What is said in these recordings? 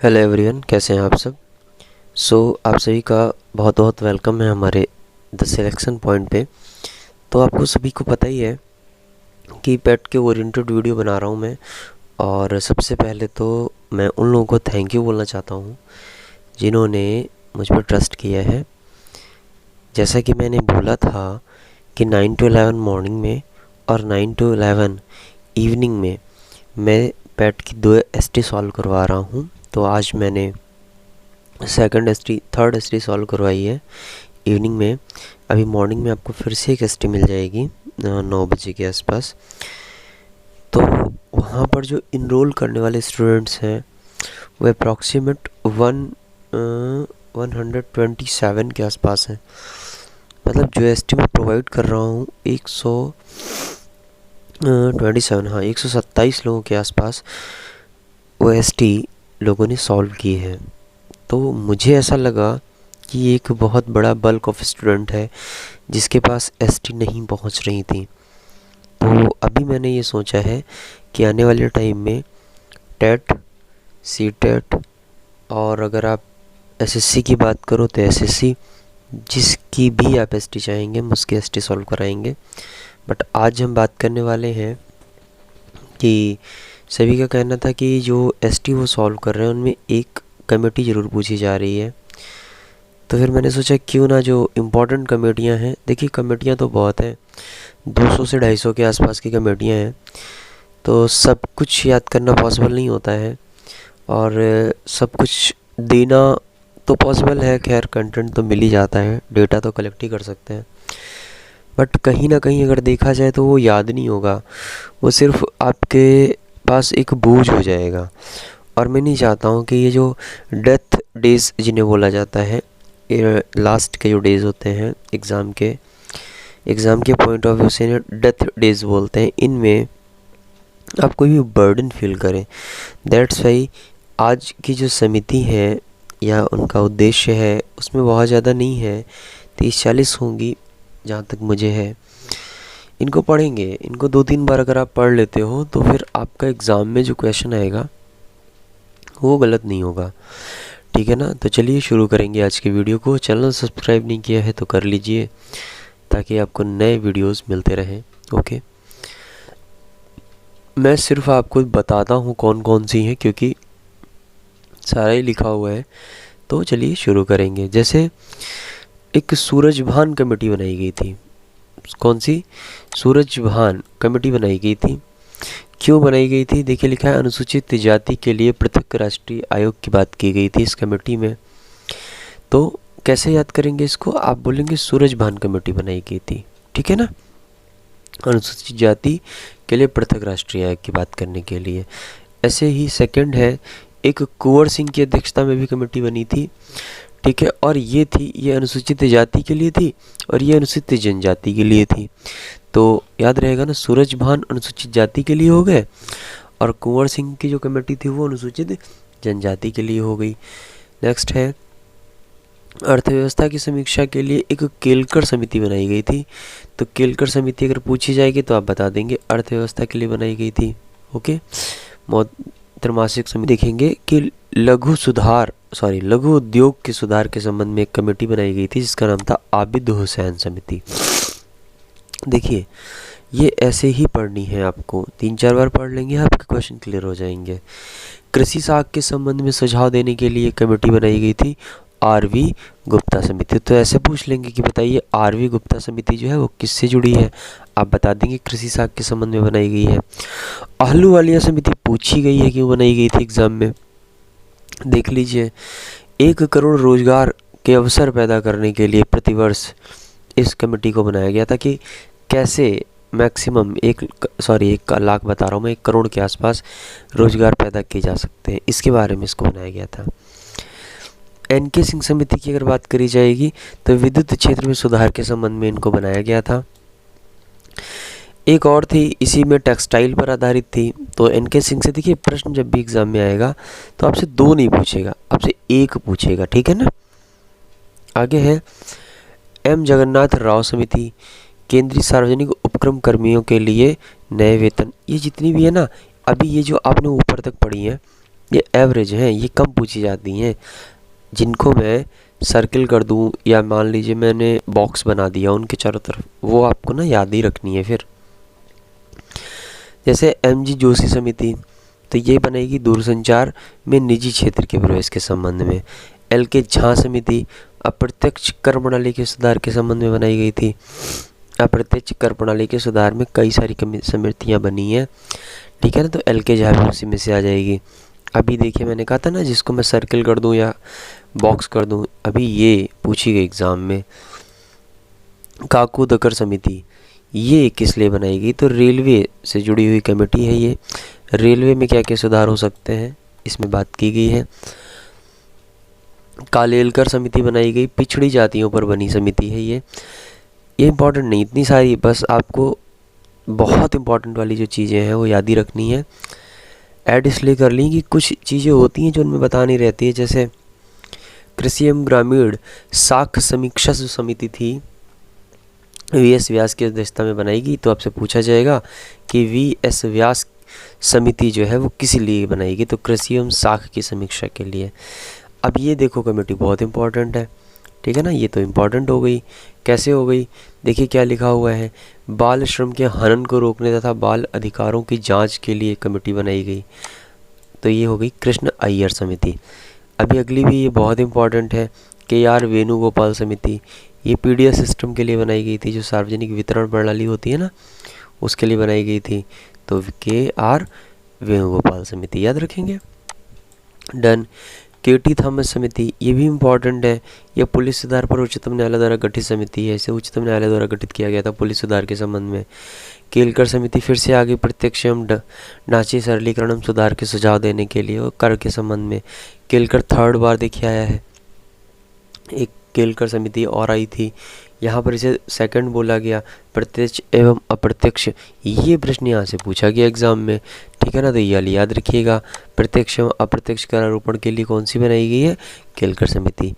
Hello everyone, कैसे हैं आप सब। आप सभी का बहुत बहुत वेलकम है हमारे द सिलेक्शन पॉइंट पे। तो आपको सभी को पता ही है कि पेट के ओरिएंटेड वीडियो बना रहा हूँ मैं। और सबसे पहले तो मैं उन लोगों को थैंक यू बोलना चाहता हूँ जिन्होंने मुझ पर ट्रस्ट किया है। जैसा कि मैंने बोला था कि 9 to 11 मॉर्निंग में और 9 to 11 इवनिंग में मैं पेट की 2 एसटी सॉल्व करवा रहा हूँ। तो आज मैंने थर्ड एसटी सॉल्व करवाई है इवनिंग में। अभी मॉर्निंग में आपको फिर से एक एसटी मिल जाएगी 9 बजे के आसपास। तो वहाँ पर जो इनरोल करने वाले स्टूडेंट्स हैं वो अप्रॉक्सीमेट 127 के आसपास हैं। मतलब जो एसटी मैं प्रोवाइड कर रहा हूँ 127 लोगों के आसपास वो एसटी लोगों ने सॉल्व की है। तो मुझे ऐसा लगा कि ये एक बहुत बड़ा बल्क ऑफ स्टूडेंट है जिसके पास एसटी नहीं पहुंच रही थी। तो अभी मैंने ये सोचा है कि आने वाले टाइम में टेट, सी टेट और अगर आप एसएससी की बात करो तो एसएससी, जिसकी भी आप एसटी चाहेंगे हम उसकी एसटी सॉल्व कराएंगे। बट आज हम बात करने वाले हैं कि सभी का कहना था कि जो एसटी वो सॉल्व कर रहे हैं उनमें एक कमेटी ज़रूर पूछी जा रही है। तो फिर मैंने सोचा क्यों ना जो इम्पोर्टेंट कमेटियां हैं, देखिए कमेटियां तो बहुत हैं, 200 से 250 के आसपास की कमेटियां हैं। तो सब कुछ याद करना पॉसिबल नहीं होता है और सब कुछ देना तो पॉसिबल है। खैर कंटेंट तो मिल ही जाता है, डेटा तो कलेक्ट ही कर सकते हैं, बट कहीं ना कहीं अगर देखा जाए तो वो याद नहीं होगा, वो सिर्फ आपके पास एक बोझ हो जाएगा। और मैं नहीं चाहता हूँ कि ये जो डेथ डेज़ जिन्हें बोला जाता है, लास्ट के जो डेज़ होते हैं एग्ज़ाम के पॉइंट ऑफ व्यू से डेथ डेज़ बोलते हैं, इनमें आप कोई भी बर्डन फील करें। दैट्स वाई आज की जो समिति है या उनका उद्देश्य है उसमें बहुत ज़्यादा नहीं है, 30-40 होंगी जहाँ तक मुझे है। इनको पढ़ेंगे, इनको 2-3 बार अगर आप पढ़ लेते हो तो फिर आपका एग्ज़ाम में जो क्वेश्चन आएगा वो गलत नहीं होगा, ठीक है ना। तो चलिए शुरू करेंगे आज के वीडियो को। चैनल सब्सक्राइब नहीं किया है तो कर लीजिए ताकि आपको नए वीडियोस मिलते रहें। ओके, मैं सिर्फ आपको बताता हूँ कौन कौन सी हैं क्योंकि सारा ही लिखा हुआ है। तो चलिए शुरू करेंगे। जैसे एक सूरजभान कमेटी बनाई गई थी। कौन सी? सूरजभान कमेटी बनाई गई थी। क्यों बनाई गई थी? देखिए लिखा है अनुसूचित जाति के लिए पृथक राष्ट्रीय आयोग की बात की गई थी इस कमेटी में। तो कैसे याद करेंगे इसको? आप बोलेंगे सूरजभान कमेटी बनाई गई थी, ठीक है ना, अनुसूचित जाति के लिए पृथक राष्ट्रीय आयोग की बात करने के लिए। ऐसे ही सेकंड है, एक कुंवर सिंह की अध्यक्षता में भी कमेटी बनी थी, ठीक है, और ये अनुसूचित जाति के लिए थी और ये अनुसूचित जनजाति के लिए थी। तो याद रहेगा ना, सूरजभान अनुसूचित जाति के लिए हो गए और कुंवर सिंह की जो कमेटी थी वो अनुसूचित जनजाति के लिए हो गई। नेक्स्ट है अर्थव्यवस्था की समीक्षा के लिए एक केलकर समिति बनाई गई थी। तो केलकर समिति अगर पूछी जाएगी तो आप बता देंगे अर्थव्यवस्था के लिए बनाई गई थी। ओके, त्रैमासिक समिति देखेंगे कि लघु उद्योग के सुधार के संबंध में एक कमेटी बनाई गई थी जिसका नाम था आबिद हुसैन समिति। देखिए ये ऐसे ही पढ़नी है, आपको 3-4 बार पढ़ लेंगे आपके क्वेश्चन क्लियर हो जाएंगे। कृषि साख के संबंध में सुझाव देने के लिए कमेटी बनाई गई थी आरवी गुप्ता समिति। तो ऐसे पूछ लेंगे कि बताइए आरवी गुप्ता समिति जो है वो किससे जुड़ी है, आप बता देंगे कृषि साख के संबंध में बनाई गई है। आहलूवालिया समिति पूछी गई है, क्यों बनाई गई थी एग्जाम में, देख लीजिए। 1 करोड़ रोजगार के अवसर पैदा करने के लिए प्रतिवर्ष इस कमेटी को बनाया गया था कि कैसे मैक्सिमम 1 लाख बता रहा हूँ मैं, 1 करोड़ के आसपास रोजगार पैदा किए जा सकते हैं, इसके बारे में इसको बनाया गया था। एनके सिंह समिति की अगर बात करी जाएगी तो विद्युत क्षेत्र में सुधार के संबंध में इनको बनाया गया था। एक और थी, इसी में टेक्सटाइल पर आधारित थी। तो एनके सिंह से देखिए प्रश्न जब भी एग्जाम में आएगा तो आपसे 2 नहीं पूछेगा, आपसे 1 पूछेगा, ठीक है ना। आगे है एम जगन्नाथ राव समिति, केंद्रीय सार्वजनिक उपक्रम कर्मियों के लिए नए वेतन। ये जितनी भी है ना, अभी ये जो आपने ऊपर तक पढ़ी है ये एवरेज हैं, ये कम पूछी जाती हैं। जिनको मैं सर्किल कर दूं या मान लीजिए मैंने बॉक्स बना दिया उनके चारों तरफ, वो आपको ना याद ही रखनी है फिर। जैसे एमजी जोशी समिति, तो ये बनेगी दूरसंचार में निजी क्षेत्र के प्रवेश के संबंध में। एल के झा समिति अप्रत्यक्ष कर प्रणाली के सुधार के संबंध में बनाई गई थी। अप्रत्यक्ष कर प्रणाली के सुधार में कई सारी समितियाँ बनी हैं, ठीक है ना, तो एल के झा भी उसी में से आ जाएगी। अभी देखिए मैंने कहा था ना जिसको मैं सर्किल कर दूं या बॉक्स कर दूं, अभी ये पूछी गई एग्ज़ाम में। काकू दकर समिति, ये किस लिए बनाई गई, तो रेलवे से जुड़ी हुई कमेटी है ये। रेलवे में क्या क्या सुधार हो सकते हैं इसमें बात की गई है। कालेलकर समिति बनाई गई, पिछड़ी जातियों पर बनी समिति है ये इम्पॉर्टेंट नहीं, इतनी सारी बस आपको बहुत इम्पॉर्टेंट वाली जो चीज़ें हैं वो याद ही रखनी है। ऐड इसलिए कर ली कि कुछ चीज़ें होती हैं जो उनमें बतानी रहती है। जैसे कृषि एवं ग्रामीण साख समीक्षा समिति थी, वीएस व्यास की अध्यक्षता में बनाएगी, तो आपसे पूछा जाएगा कि वीएस व्यास समिति जो है वो किस लिए बनाएगी, तो कृषि एवं साख की समीक्षा के लिए। अब ये देखो कमेटी बहुत इंपॉर्टेंट है, ठीक है ना, ये तो इम्पॉर्टेंट हो गई। कैसे हो गई, देखिए क्या लिखा हुआ है, बाल श्रम के हनन को रोकने तथा बाल अधिकारों की जांच के लिए कमेटी बनाई गई, तो ये हो गई कृष्ण अय्यर समिति। अभी अगली भी ये बहुत इंपॉर्टेंट है, के आर वेणुगोपाल समिति, ये पीडीएस सिस्टम के लिए बनाई गई थी, जो सार्वजनिक वितरण प्रणाली होती है ना उसके लिए बनाई गई थी, तो के आर वेणुगोपाल समिति याद रखेंगे। डन। केटी थॉमस समिति, ये भी इम्पॉर्टेंट है, यह पुलिस सुधार पर उच्चतम न्यायालय द्वारा गठित समिति है, इसे उच्चतम न्यायालय द्वारा गठित किया गया था पुलिस सुधार के संबंध में। केलकर समिति फिर से आगे प्रत्यक्ष एवं ढांचे सरलीकरण एवं सुधार के सुझाव देने के लिए और कर के संबंध में। केलकर थर्ड बार देखिए आया है, एक केलकर समिति और आई थी, यहाँ पर इसे सेकंड बोला गया। प्रत्यक्ष एवं अप्रत्यक्ष, ये प्रश्न यहाँ से पूछा गया एग्जाम में, ठीक है ना, तो ये याद रखिएगा। प्रत्यक्ष एवं अप्रत्यक्ष कर आरोपण के लिए कौन सी बनाई गई है, केलकर समिति।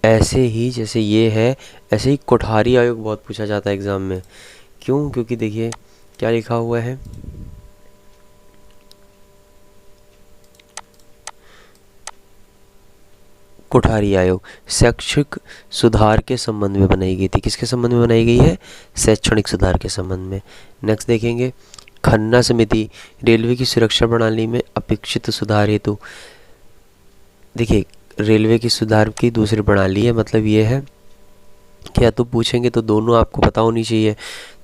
ऐसे ही जैसे ये है, ऐसे ही कोठारी आयोग बहुत पूछा जाता है एग्जाम में। क्यों, क्योंकि देखिए क्या लिखा हुआ है, कोठारी आयोग शैक्षिक सुधार के संबंध में बनाई गई थी। किसके संबंध में बनाई गई है, शैक्षणिक सुधार के संबंध में। नेक्स्ट देखेंगे, खन्ना समिति रेलवे की सुरक्षा प्रणाली में अपेक्षित सुधार हेतु। देखिए रेलवे की सुधार की दूसरी प्रणाली है, मतलब ये है कि या तो पूछेंगे तो दोनों आपको पता होनी चाहिए,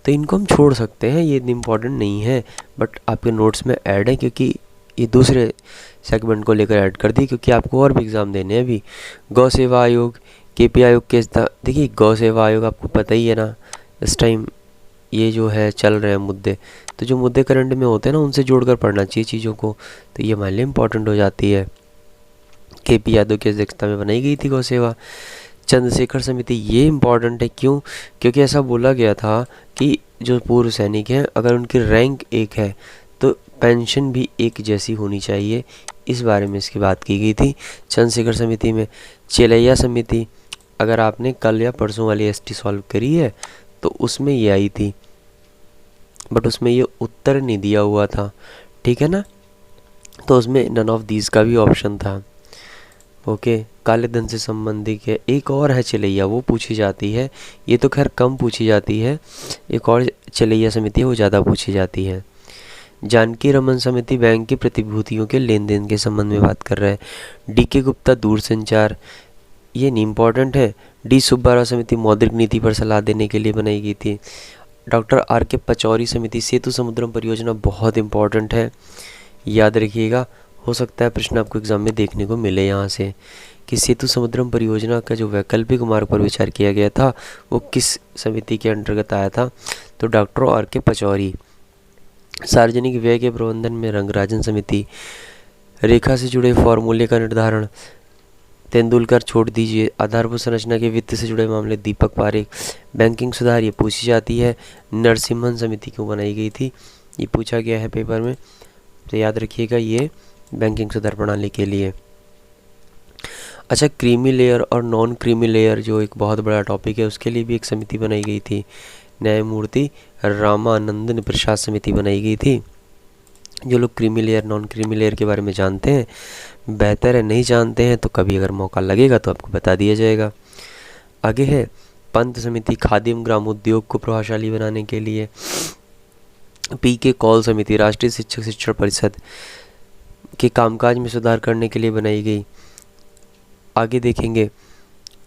तो इनको हम छोड़ सकते हैं, ये इतनी इम्पोर्टेंट नहीं है, बट आपके नोट्स में ऐड है क्योंकि ये दूसरे सेगमेंट को लेकर ऐड कर दी, क्योंकि आपको और भी एग्ज़ाम देने हैं अभी। गौ सेवा आयोग, केपी आयोग के देखिए गौ सेवा आयोग आपको पता ही है ना, इस टाइम ये जो है चल रहे हैं मुद्दे, तो जो मुद्दे करंट में होते हैं ना उनसे जोड़कर पढ़ना चाहिए चीज़ों को, तो ये हमारे लिए इम्पोर्टेंट हो जाती है। केपी यादव की अध्यक्षता में बनाई गई थी गौ सेवा। चंद्रशेखर समिति, ये इम्पॉर्टेंट है, क्यों, क्योंकि ऐसा बोला गया था कि जो पूर्व सैनिक हैं अगर उनकी रैंक एक है तो पेंशन भी एक जैसी होनी चाहिए, इस बारे में इसकी बात की गई थी चंद्रशेखर समिति में। चेलैया समिति, अगर आपने कल या परसों वाली एसटी सॉल्व करी है तो उसमें ये आई थी, बट उसमें ये उत्तर नहीं दिया हुआ था, ठीक है ना, तो उसमें नन ऑफ दीज का भी ऑप्शन था। ओके, काले धन से संबंधित है। एक और है चलैया, वो पूछी जाती है, ये तो खैर कम पूछी जाती है, एक और चलैया समिति है वो ज़्यादा पूछी जाती है। जानकी रमन समिति बैंक की प्रतिभूतियों के लेन देन के संबंध में बात कर रहा है। डीके गुप्ता दूरसंचार, ये नहीं इम्पॉर्टेंट है। डी सुब्बाराव समिति मौद्रिक नीति पर सलाह देने के लिए बनाई गई थी। डॉक्टर आर के पचौरी समिति सेतु समुद्रम परियोजना, बहुत इंपॉर्टेंट है, याद रखिएगा, हो सकता है प्रश्न आपको एग्जाम में देखने को मिले यहाँ से कि सेतु समुद्रम परियोजना का जो वैकल्पिक मार्ग पर विचार किया गया था वो किस समिति के अंतर्गत आया था, तो डॉक्टर आर के पचौरी। सार्वजनिक व्यय के प्रबंधन में रंगराजन समिति। रेखा से जुड़े फॉर्मूले का निर्धारण तेंदुलकर छोड़ दीजिए। आधारभूत संरचना के वित्त से जुड़े मामले दीपक पारेख। बैंकिंग सुधार, ये पूछी जाती है। नरसिम्हन समिति क्यों बनाई गई थी, ये पूछा गया है पेपर में, तो याद रखिएगा ये बैंकिंग सुधार प्रणाली के लिए। अच्छा, क्रीमी लेयर और नॉन क्रीमी लेयर जो एक बहुत बड़ा टॉपिक है, उसके लिए भी एक समिति बनाई गई थी, न्यायमूर्ति रामानंदन प्रसाद समिति बनाई गई थी। जो लोग creamy layer non creamy layer के बारे में जानते हैं बेहतर है, नहीं जानते हैं तो कभी अगर मौका लगेगा तो आपको बता दिया जाएगा। आगे है पंत समिति खादी एवं ग्रामोद्योग को प्रभावशाली बनाने के लिए। पीके कॉल समिति राष्ट्रीय शिक्षक शिक्षण परिषद के कामकाज में सुधार करने के लिए बनाई गई। आगे देखेंगे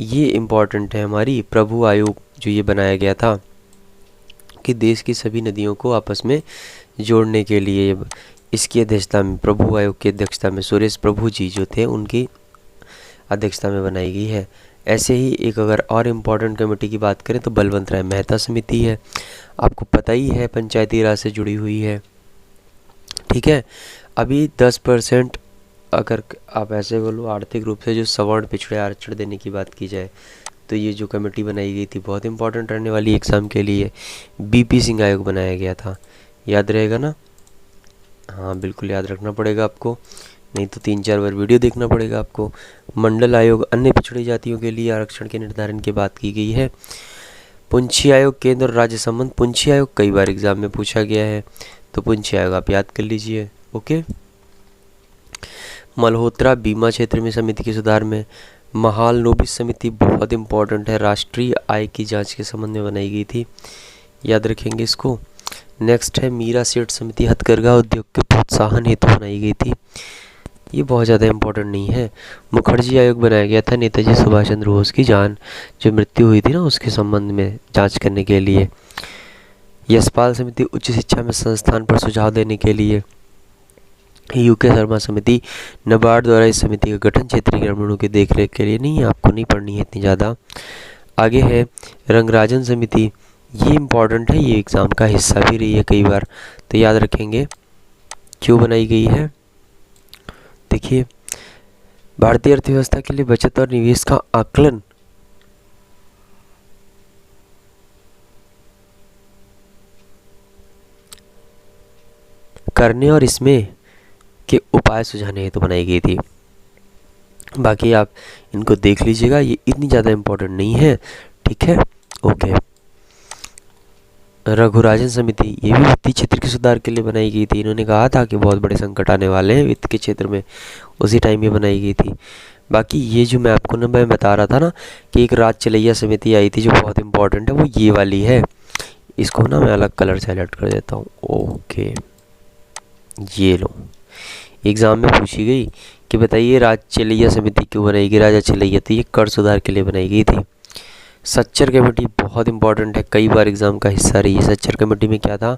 ये इम्पॉर्टेंट है हमारी प्रभु आयोग जो ये बनाया गया था कि देश की सभी नदियों को आपस में जोड़ने के लिए। इसकी अध्यक्षता में प्रभु आयोग की अध्यक्षता में सुरेश प्रभु जी जो थे उनकी अध्यक्षता में बनाई गई है। ऐसे ही एक अगर और इम्पॉर्टेंट कमेटी की बात करें तो बलवंत राय मेहता समिति है, आपको पता ही है पंचायती राज से जुड़ी हुई है। ठीक है, अभी 10% अगर आप ऐसे बोलो आर्थिक रूप से जो सवर्ण पिछड़े आरक्षण देने की बात की जाए तो ये जो कमेटी बनाई गई थी बहुत इंपॉर्टेंट रहने वाली एग्ज़ाम के लिए। बीपी सिंह आयोग बनाया गया था, याद रहेगा ना? हाँ बिल्कुल याद रखना पड़ेगा आपको, नहीं तो 3-4 बार वीडियो देखना पड़ेगा आपको। मंडल आयोग अन्य पिछड़ी जातियों के लिए आरक्षण के निर्धारण की बात की गई है। पुंछी आयोग केंद्र और राज्य संबंध। पुंछी आयोग कई बार एग्जाम में पूछा गया है तो पुंछी आयोग आप याद कर लीजिए। ओके, मल्होत्रा बीमा क्षेत्र में समिति के सुधार में। महाल नोबिस समिति बहुत इंपॉर्टेंट है, राष्ट्रीय आय की जांच के संबंध में बनाई गई थी, याद रखेंगे इसको। नेक्स्ट है मीरा सेठ समिति हथकरघा उद्योग के प्रोत्साहन हेतु बनाई गई थी, ये बहुत ज़्यादा इंपॉर्टेंट नहीं है। मुखर्जी आयोग बनाया गया था नेताजी सुभाष चंद्र बोस की जान जो मृत्यु हुई थी ना उसके संबंध में जांच करने के लिए। यशपाल समिति उच्च शिक्षा में संस्थान पर सुझाव देने के लिए। यूके शर्मा समिति नाबार्ड द्वारा इस समिति का गठन क्षेत्रीय ग्रामीणों की देखरेख के लिए नहीं है, आपको नहीं पढ़नी है इतनी ज़्यादा। आगे है रंगराजन समिति, ये इम्पॉर्टेंट है, ये एग्ज़ाम का हिस्सा भी रही है कई बार, तो याद रखेंगे क्यों बनाई गई है। देखिए, भारतीय अर्थव्यवस्था के लिए बचत और निवेश का आकलन करने और इसमें के उपाय सुझाने हेतु बनाई गई थी। बाकी आप इनको देख लीजिएगा, ये इतनी ज़्यादा इम्पोर्टेंट नहीं है। ठीक है, ओके। रघुराजन समिति ये भी वित्तीय क्षेत्र के सुधार के लिए बनाई गई थी। इन्होंने कहा था कि बहुत बड़े संकट आने वाले हैं वित्त के क्षेत्र में, उसी टाइम ये बनाई गई थी। बाकी ये जो मैं आपको मैं बता रहा था ना कि एक राज चलैया समिति आई थी जो बहुत इंपॉर्टेंट है, वो ये वाली है। इसको ना मैं अलग कलर से हाईलाइट कर देता हूँ। ओके, ये लो, एग्ज़ाम में पूछी गई कि बताइए राज चलैया समिति क्यों बनाई गई। राजा चलैया तो ये कर सुधार के लिए बनाई गई थी। सच्चर कमेटी बहुत इंपॉर्टेंट है, कई बार एग्ज़ाम का हिस्सा रही है। सच्चर कमेटी में क्या था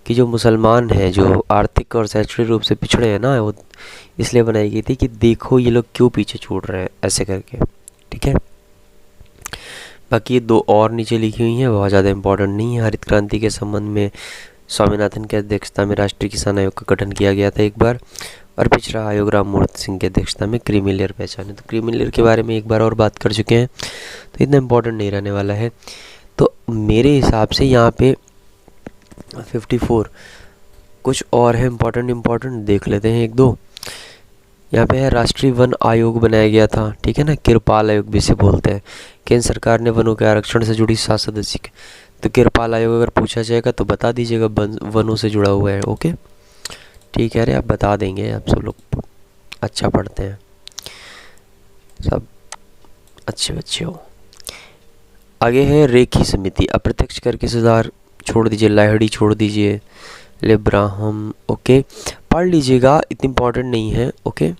कि जो मुसलमान हैं जो आर्थिक और शैक्षणिक रूप से पिछड़े हैं ना, वो इसलिए बनाई गई थी कि देखो ये लोग क्यों पीछे छूट रहे हैं ऐसे करके। ठीक है, बाकी ये 2 और नीचे लिखी हुई हैं, बहुत ज़्यादा इंपॉर्टेंट नहीं है। हरित क्रांति के संबंध में स्वामीनाथन की अध्यक्षता में राष्ट्रीय किसान आयोग का गठन किया गया था एक बार, और पिछड़ा आयोग राममूर्ति सिंह की अध्यक्षता में क्रीमी लेयर पहचाने। तो क्रीमी लेयर के बारे में एक बार और बात कर चुके हैं, तो इतना इम्पोर्टेंट नहीं रहने वाला है। तो मेरे हिसाब से यहाँ पे 54 कुछ और है इम्पोर्टेंट देख लेते हैं 1-2। यहाँ पे है राष्ट्रीय वन आयोग बनाया गया था, ठीक है ना, किरपाल आयोग भी इसे बोलते हैं। केंद्र सरकार ने वनों के आरक्षण से जुड़ी 7 सदस्य, तो किरपाल आयोग अगर पूछा जाएगा तो बता दीजिएगा वनों से जुड़ा हुआ है। ओके, ठीक है, अरे आप बता देंगे, आप सब लोग अच्छा पढ़ते हैं, सब अच्छे बच्चे हो। आगे है रेखी समिति, अप्रत्यक्ष कर के सुधार छोड़ दीजिए, लाहिड़ी छोड़ दीजिए, लेब्राहम। ओके, पढ़ लीजिएगा, इतनी इम्पोर्टेंट नहीं है। ओके,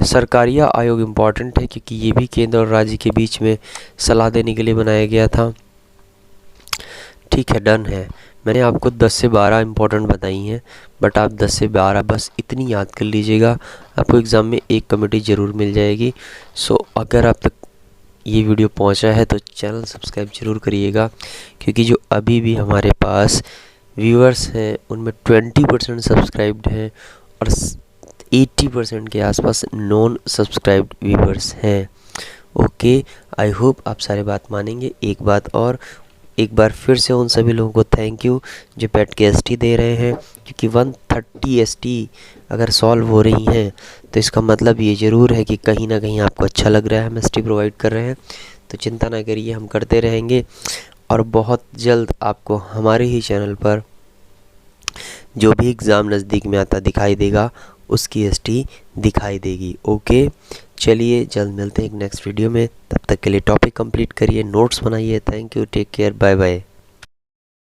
सरकारिया आयोग इम्पॉर्टेंट है क्योंकि ये भी केंद्र और राज्य के बीच में सलाह देने के लिए बनाया गया था। ठीक है, डन है। मैंने आपको 10 से 12 इम्पोर्टेंट बताई हैं, बट आप 10 से 12 बस इतनी याद कर लीजिएगा, आपको एग्ज़ाम में एक कमेटी ज़रूर मिल जाएगी। सो अगर आप तक ये वीडियो पहुंचा है तो चैनल सब्सक्राइब ज़रूर करिएगा, क्योंकि जो अभी भी हमारे पास व्यूअर्स हैं उनमें 20% सब्सक्राइब्ड हैं और 80% के आसपास नॉन सब्सक्राइब्ड व्यूअर्स हैं। ओके, आई होप आप सारे बात मानेंगे। एक बात और, एक बार फिर से उन सभी लोगों को थैंक यू जो पेट के एसटी दे रहे हैं, क्योंकि 130 एसटी अगर सॉल्व हो रही हैं तो इसका मतलब ये ज़रूर है कि कहीं ना कहीं आपको अच्छा लग रहा है, हम एसटी प्रोवाइड कर रहे हैं। तो चिंता ना करिए, हम करते रहेंगे और बहुत जल्द आपको हमारे ही चैनल पर जो भी एग्ज़ाम नज़दीक में आता दिखाई देगा उसकी एसटी दिखाई देगी। ओके, चलिए जल्द मिलते हैं एक नेक्स्ट वीडियो में। तब तक के लिए टॉपिक कंप्लीट करिए, नोट्स बनाइए। Thank you, take care, bye bye.